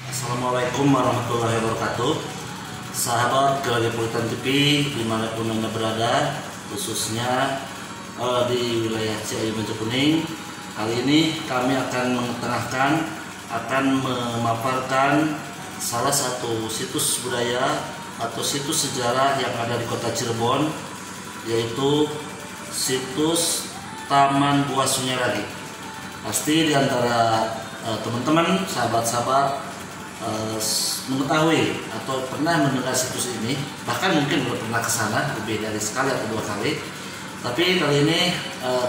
Assalamualaikum warahmatullahi wabarakatuh. Sahabat Geologi TV dimanapun Anda berada, khususnya di wilayah Ciayu Kuning. Kali ini kami akan memaparkan salah satu situs budaya atau situs sejarah yang ada di kota Cirebon, yaitu situs Taman Gua Sunyaragi. Pasti di antara teman-teman, sahabat-sahabat mengetahui atau pernah mendengar situs ini, bahkan mungkin belum pernah ke sana lebih dari sekali atau dua kali. Tapi kali ini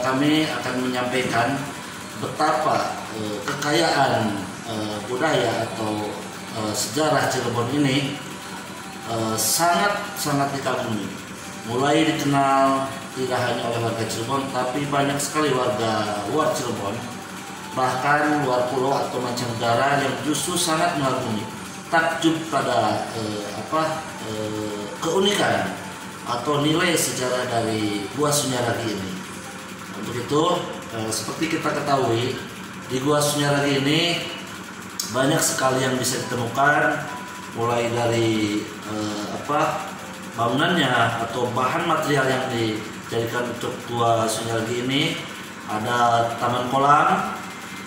kami akan menyampaikan betapa kekayaan budaya atau sejarah Cirebon ini sangat dikagumi. Mulai dikenal tidak hanya oleh warga Cirebon, tapi banyak sekali warga luar Cirebon, bahkan luar pulau atau mancanegara yang justru sangat mengagumi, takjub pada keunikan atau nilai sejarah dari Gua Sunyaragi ini. Untuk itu, seperti kita ketahui, di Gua Sunyaragi ini banyak sekali yang bisa ditemukan, mulai dari bangunannya atau bahan material yang dijadikan untuk Gua Sunyaragi ini. Ada taman kolam.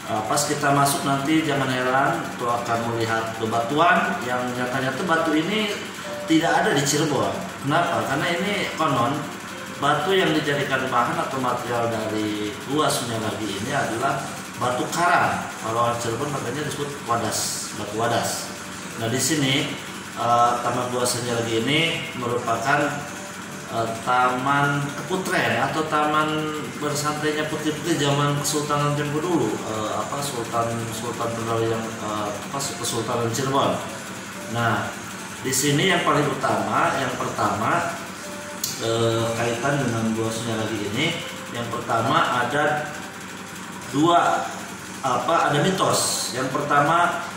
Pas kita masuk nanti jangan heran itu akan melihat bebatuan yang nyata-nyata batu ini tidak ada di Cirebon. Kenapa? Karena ini konon batu yang dijadikan bahan atau material dari Gua Sunyaragi ini adalah batu karang. Kalau orang Cirebon makanya disebut wadas, batu wadas. Nah di sini Taman Gua Sunyaragi ini merupakan taman keputren atau taman bersantainya putri-putri zaman Kesultanan Tempo dulu, Sultan Berdaulat yang Kesultanan Cirebon. Nah, di sini yang paling utama, yang pertama kaitan dengan Gua Sunyaragi ini, yang pertama ada ada mitos. Yang pertama,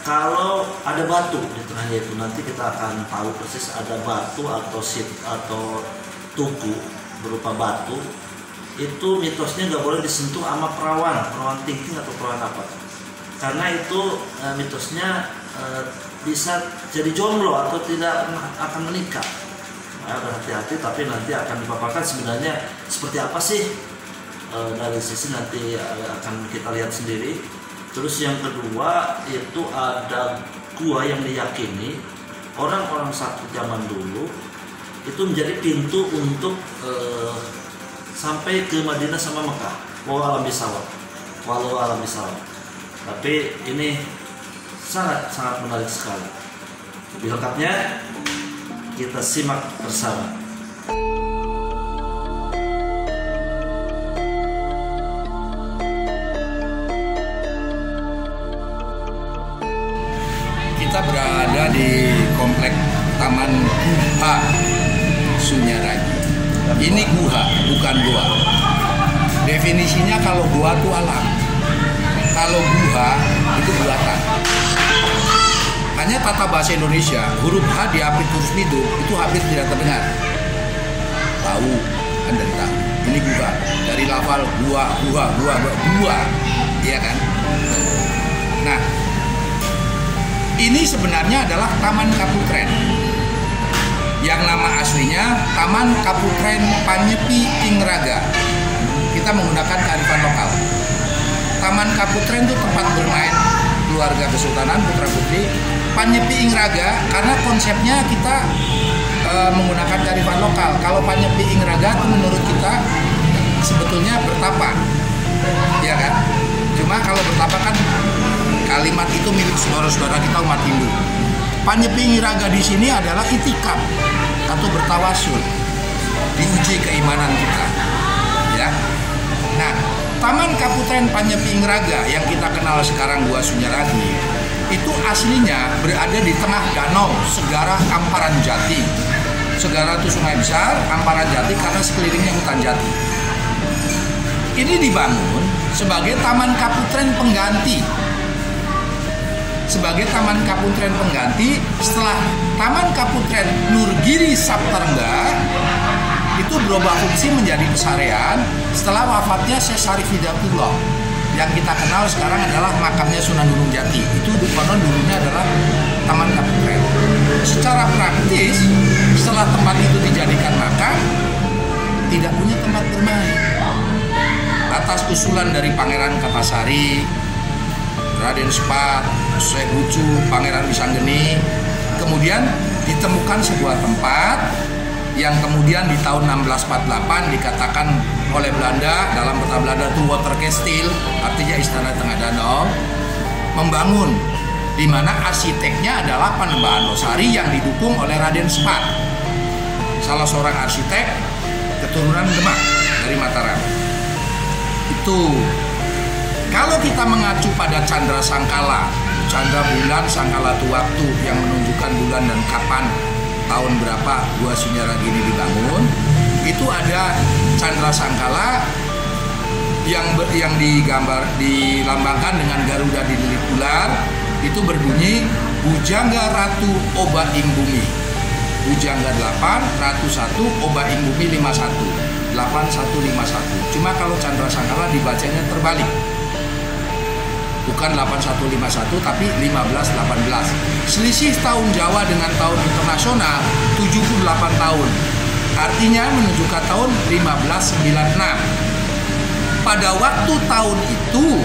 kalau ada batu di tengahnya itu, nanti kita akan tahu persis ada batu atau tugu berupa batu. Itu mitosnya nggak boleh disentuh sama perawan tingting atau perawan apa. Karena itu mitosnya bisa jadi jomblo atau tidak akan menikah. Nah, berhati-hati, tapi nanti akan dipaparkan sebenarnya seperti apa sih dari sisi nanti akan kita lihat sendiri. Terus yang kedua itu ada gua yang diyakini orang-orang sakti zaman dulu itu menjadi pintu untuk sampai ke Madinah sama Mekah. Walau alam bisawab. Tapi ini sangat menarik sekali. Lebih lengkapnya kita simak bersama. Kita berada di komplek Taman Gua Sunyaragi. Ini gua, bukan gua. Definisinya kalau gua itu alam, kalau gua itu buatan. Hanya tata bahasa Indonesia, huruf H diapit huruf itu hampir tidak terdengar. Tahu, kan dari tahu. Ini gua, dari lafal gua, iya kan? Nah, ini sebenarnya adalah Taman Kaputren, yang nama aslinya Taman Kaputren Panyepi Ingraga. Kita menggunakan kearifan lokal. Taman Kaputren itu tempat bermain keluarga kesultanan putra putri. Panyepi Ingraga karena konsepnya kita menggunakan kearifan lokal. Kalau Panyepi Ingraga itu menurut kita sebetulnya bertapa, ya kan? Cuma kalau bertapa kan kalimat itu milik saudara-saudara kita umat Hindu. Panyepi Ingraga di sini adalah itikaf atau bertawasul, diuji keimanan kita. Ya. Nah, Taman Kaputren Panyepi Ingraga yang kita kenal sekarang Gua Sunyaragi itu aslinya berada di tengah danau Segara Amparan Jati. Segara itu sungai besar, Amparan Jati karena sekelilingnya hutan jati. Ini dibangun sebagai Taman Kaputren pengganti. Sebagai Taman Kaputren pengganti setelah Taman Kaputren Nurgiri Saptarengga itu berubah fungsi menjadi pesarean setelah wafatnya Syekh Syarif Hidayatullah yang kita kenal sekarang adalah makamnya Sunan Gunung Jati. Itu konon dulunya adalah Taman Kapukren. Secara praktis, setelah tempat itu dijadikan makam, tidak punya tempat bermain. Atas usulan dari Pangeran Kertasari, Raden Sepat, Syekh Bucu, Pangeran Wisanggeni, kemudian ditemukan sebuah tempat yang kemudian di tahun 1648 dikatakan oleh Belanda, dalam bahasa Belanda itu Waterkasteel, artinya Istana Tengah Danau, membangun, di mana arsiteknya adalah Panembahan Losari yang didukung oleh Raden Sepat, salah seorang arsitek keturunan Demak dari Mataram. Itu kalau kita mengacu pada Candra Sangkala, Candra bulan, Sangkala itu waktu yang menunjukkan bulan dan kapan, tahun berapa Gua Sunyaragi ini dibangun, itu ada Candra Sangkala yang dilambangkan dengan Garuda dililit ular, itu berbunyi Bujangga Ratu Oba Ing Bumi. Bujangga 8, Ratu 1, Oba Ing Bumi 51, 8151. Cuma kalau Candra Sangkala dibacanya terbalik. Bukan 8151 tapi 1518. Selisih tahun Jawa dengan tahun internasional 78 tahun. Artinya menunjukkan tahun 1596. Pada waktu tahun itu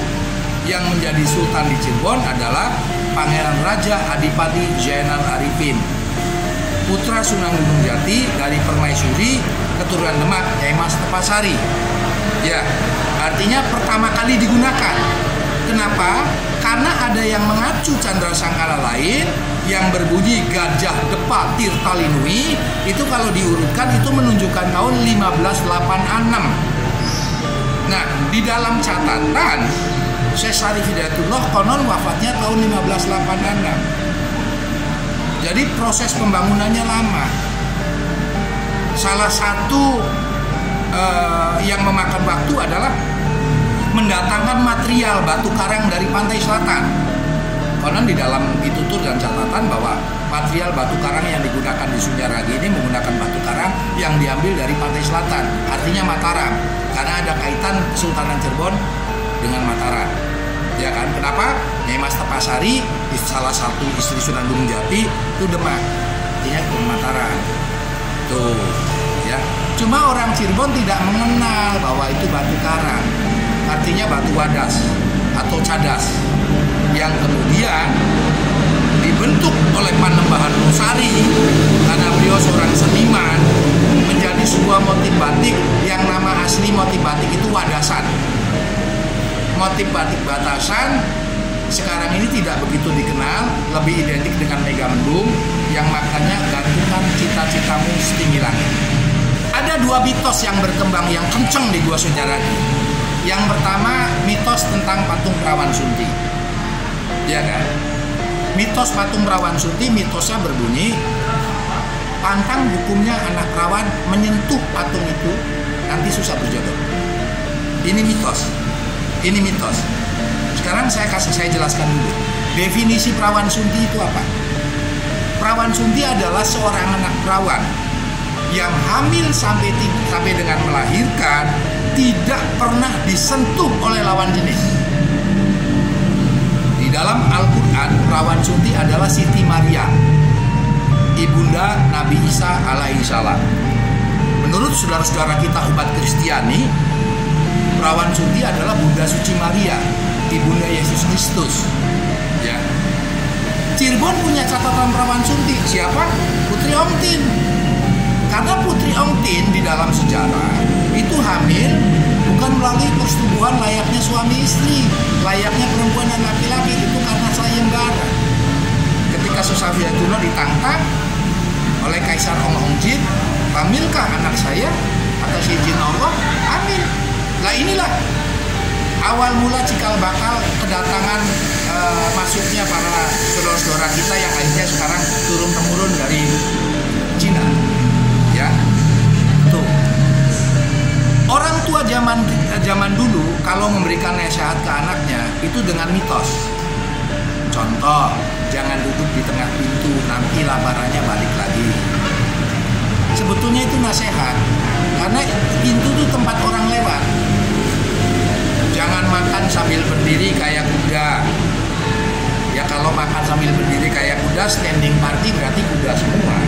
yang menjadi sultan di Cirebon adalah Pangeran Raja Adipati Zainal Arifin, putra Sunan Gunung Jati dari Permaisuri keturunan Demak, Nyai Mas Tepasari. Ya, artinya pertama kali digunakan. Kenapa? Karena ada yang mengacu Candra Sangkala lain yang berbunyi Gajah Depa Tirtalinui, itu kalau diurutkan itu menunjukkan tahun 1586. Nah, di dalam catatan Syekh Syarif Hidayatullah konon wafatnya tahun 1586. Jadi proses pembangunannya lama. Salah satu yang memakan waktu adalah mendatangkan material batu karang dari pantai selatan. Konon di dalam pitutur dan catatan bahwa material batu karang yang digunakan di Sunyaragi ini menggunakan batu karang yang diambil dari pantai selatan, artinya Mataram, karena ada kaitan Kesultanan Cirebon dengan Mataram. Ya kan? Kenapa? Nyai Mas Tepasari, salah satu istri Sunan Gunung Jati, itu Demak, artinya ke Mataram. Tuh, ya. Cuma orang Cirebon tidak mengenal bahwa itu batu karang, artinya batu wadas atau cadas, yang kemudian dibentuk oleh Panembahan Losari karena beliau seorang seniman, menjadi sebuah motif batik yang nama asli motif batik itu wadasan. Motif batik batasan sekarang ini tidak begitu dikenal, lebih identik dengan Megamendung yang maknanya gantungkan cita-citamu setinggi langit. Ada dua mitos yang berkembang yang kenceng di Gua Sunyaragi. Yang pertama, mitos tentang patung Perawan Sunti. Ya kan? Mitos patung Perawan Sunti, mitosnya berbunyi, pantang hukumnya anak perawan menyentuh patung itu nanti susah berjodoh. Ini mitos. Ini mitos. Sekarang saya jelaskan dulu. Definisi Perawan Sunti itu apa? Perawan Sunti adalah seorang anak perawan yang hamil sampai dengan melahirkan, tidak pernah disentuh oleh lawan jenis. Di dalam Al-Quran, Perawan Sunti adalah Siti Maria, ibunda Nabi Isa alaihi salam. Menurut saudara-saudara kita umat Kristiani, Perawan Sunti adalah Bunda Suci Maria, ibunda Yesus Kristus. Ya. Cirebon punya catatan Perawan Sunti. Siapa? Putri Ongtin. Karena Putri Ongtin di dalam sejarah itu hamil bukan melalui persetubuhan layaknya suami istri, layaknya perempuan dan laki-laki, itu karena sayembara. Ketika Susafiyatullah ditantang oleh Kaisar Ong Hongjin, hamilkah anak saya? Atas izin Allah, hamil. Nah inilah awal mula cikal bakal kedatangan masuknya para saudara-saudara kita yang akhirnya sekarang turun-temurun dari Cina. Ya, tuh. Orang tua zaman dulu kalau memberikan nasihat ke anaknya itu dengan mitos. Contoh, jangan duduk di tengah pintu, nanti laparannya balik lagi. Sebetulnya itu nasihat, karena pintu itu tempat orang lewat. Jangan makan sambil berdiri kayak kuda. Ya kalau makan sambil berdiri kayak kuda, standing party berarti kuda semua.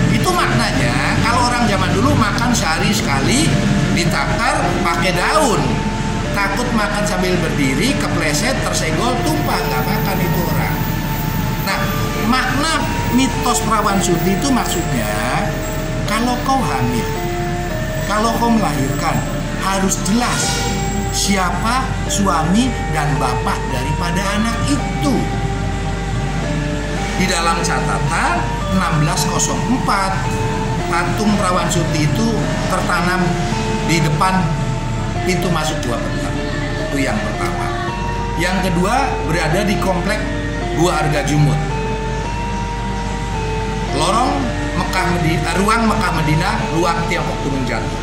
Itu maknanya kalau orang zaman dulu makan sehari sekali, ditakar pakai daun. Takut makan sambil berdiri, kepleset, tersenggol, tumpah, nggak makan itu orang. Nah, makna mitos perawan surti itu maksudnya kalau kau hamil, kalau kau melahirkan, harus jelas siapa suami dan bapak daripada anak itu. Di dalam catatan 1604, patung perawan surti itu tertanam di depan pintu masuk Gua Petak. Itu yang pertama. Yang kedua berada di komplek Gua Argajumut. Lorong Mekah Medina, ruang Mekah Medina, ruang Tiongkok Gunung Jati.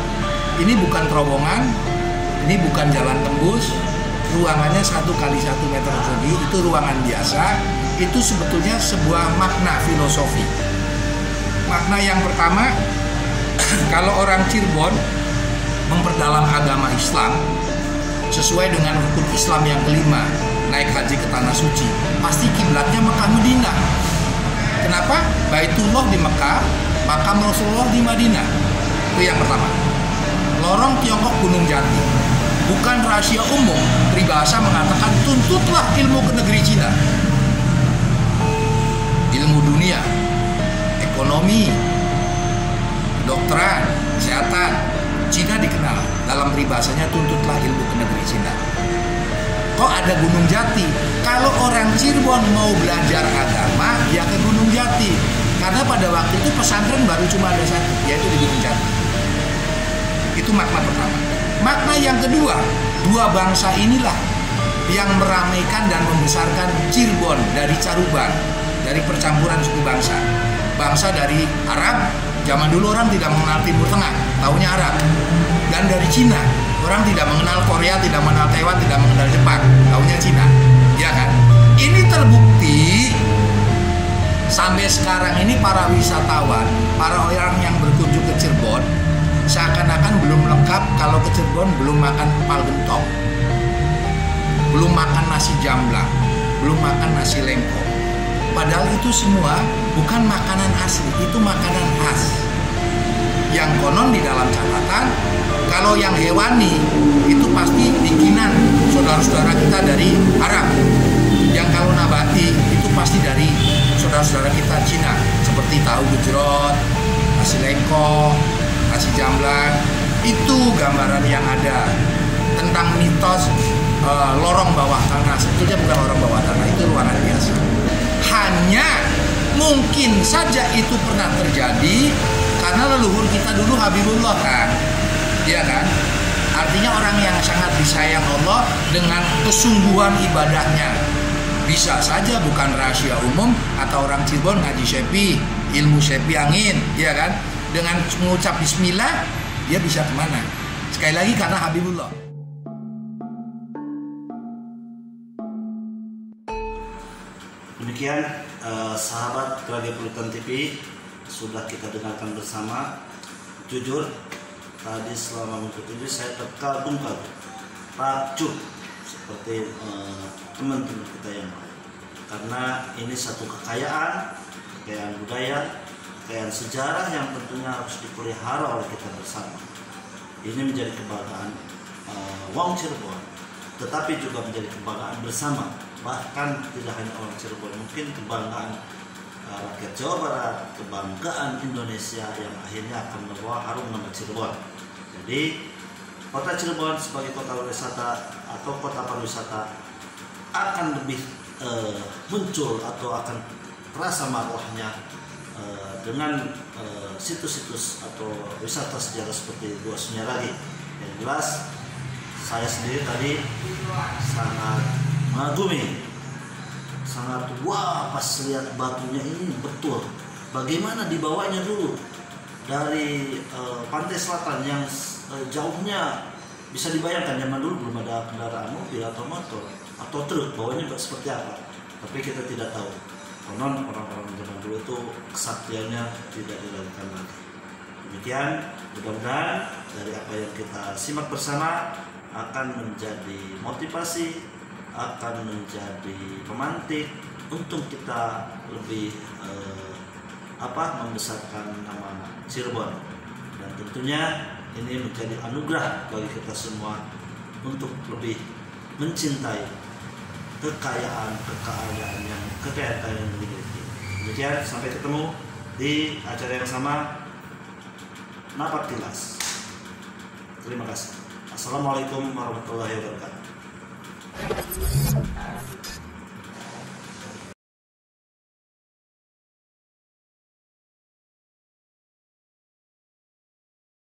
Ini bukan terowongan, ini bukan jalan tembus, ruangannya 1 kali 1 meter persegi, itu ruangan biasa. Itu sebetulnya sebuah makna filosofi. Makna yang pertama, kalau orang Cirebon memperdalam agama Islam sesuai dengan rukun Islam yang kelima, naik haji ke tanah suci, pasti kiblatnya Mekah Medina. Kenapa? Baitullah di Mekah, makam Rasulullah di Madinah. Itu yang pertama. Lorong Tiongkok Gunung Jati, bukan rahasia umum. Peribahasa mengatakan tuntutlah ilmu ke negeri Cina. Ilmu dunia, ekonomi, kedokteran, kesehatan, Cina dikenal. Dalam peribahasanya tuntutlah ilmu ke negeri Cina. Kok ada Gunung Jati? Kalau orang Cirebon mau belajar agama, ya ke Gunung Jati. Karena pada waktu itu pesantren baru cuma ada satu, yaitu di Gunung Jati. Itu makna pertama. Makna yang kedua, dua bangsa inilah yang meramaikan dan membesarkan Cirebon dari Caruban, dari percampuran suku bangsa. Bangsa dari Arab, zaman dulu orang tidak mengenal Timur Tengah, taunya Arab. Dan dari Cina, orang tidak mengenal Korea, tidak mengenal Taiwan, tidak mengenal Jepang, taunya Cina. Ya kan? Ini terbukti sampai sekarang ini para wisatawan, para orang yang berkunjung ke Cirebon seakan-akan belum lengkap kalau ke Cirebon belum makan empal gentong, belum makan nasi jamblang, belum makan nasi lengko. Padahal itu semua bukan makanan asli, itu makanan khas. Yang konon di dalam catatan, kalau yang hewani itu pasti bikinan saudara-saudara kita dari Arab. Yang kalau nabati itu pasti dari saudara-saudara kita Cina, seperti tahu gejrot, nasi lengko, nasi jamblang. Itu gambaran yang ada tentang mitos lorong bawah tanah. Sebetulnya bukan lorong bawah tanah, itu ruangan biasa. Hanya mungkin saja itu pernah terjadi karena leluhur kita dulu Habibullah kan, ya kan? Artinya orang yang sangat disayang Allah dengan kesungguhan ibadahnya. Bisa saja bukan rahasia umum atau orang Cirebon ngaji sepi, ilmu sepi angin, ya kan? Dengan mengucap Bismillah, dia bisa kemana? Sekali lagi karena Habibullah. Demikian sahabat Radia Pelitan TV, sudah kita dengarkan bersama. Jujur tadi selama mengikuti saya terkagum-kagum, takjub seperti teman-teman kita yang lain, karena ini satu kekayaan budaya, kekayaan sejarah yang tentunya harus dipelihara oleh kita bersama. Ini menjadi kebanggaan Wong Cirebon, tetapi juga menjadi kebanggaan bersama. Bahkan tidak hanya orang Cirebon, mungkin kebanggaan rakyat Jawa Barat, kebanggaan Indonesia yang akhirnya akan membawa harum nama Cirebon. Jadi kota Cirebon sebagai kota wisata atau kota pariwisata akan lebih muncul atau akan terasa marwahnya dengan situs-situs atau wisata sejarah seperti Gua Sunyaragi. Yang jelas saya sendiri tadi sangat mengagumi, sangat wah pas lihat batunya ini betul. Bagaimana dibawanya dulu dari pantai selatan yang jauhnya bisa dibayangkan, zaman dulu belum ada kendaraan mobil atau motor atau truk, bawanya seperti apa. Tapi kita tidak tahu. Konon orang-orang zaman dulu itu kesaktiannya tidak diragukan lagi. Demikian, mudah-mudahan dari apa yang kita simak bersama akan menjadi motivasi, akan menjadi pemantik untuk kita lebih membesarkan nama Cirebon. Dan tentunya ini menjadi anugerah bagi kita semua untuk lebih mencintai kekayaan yang dimiliki. Demikian, sampai ketemu di acara yang sama, Napaktilas. Terima kasih. Assalamualaikum warahmatullahi wabarakatuh.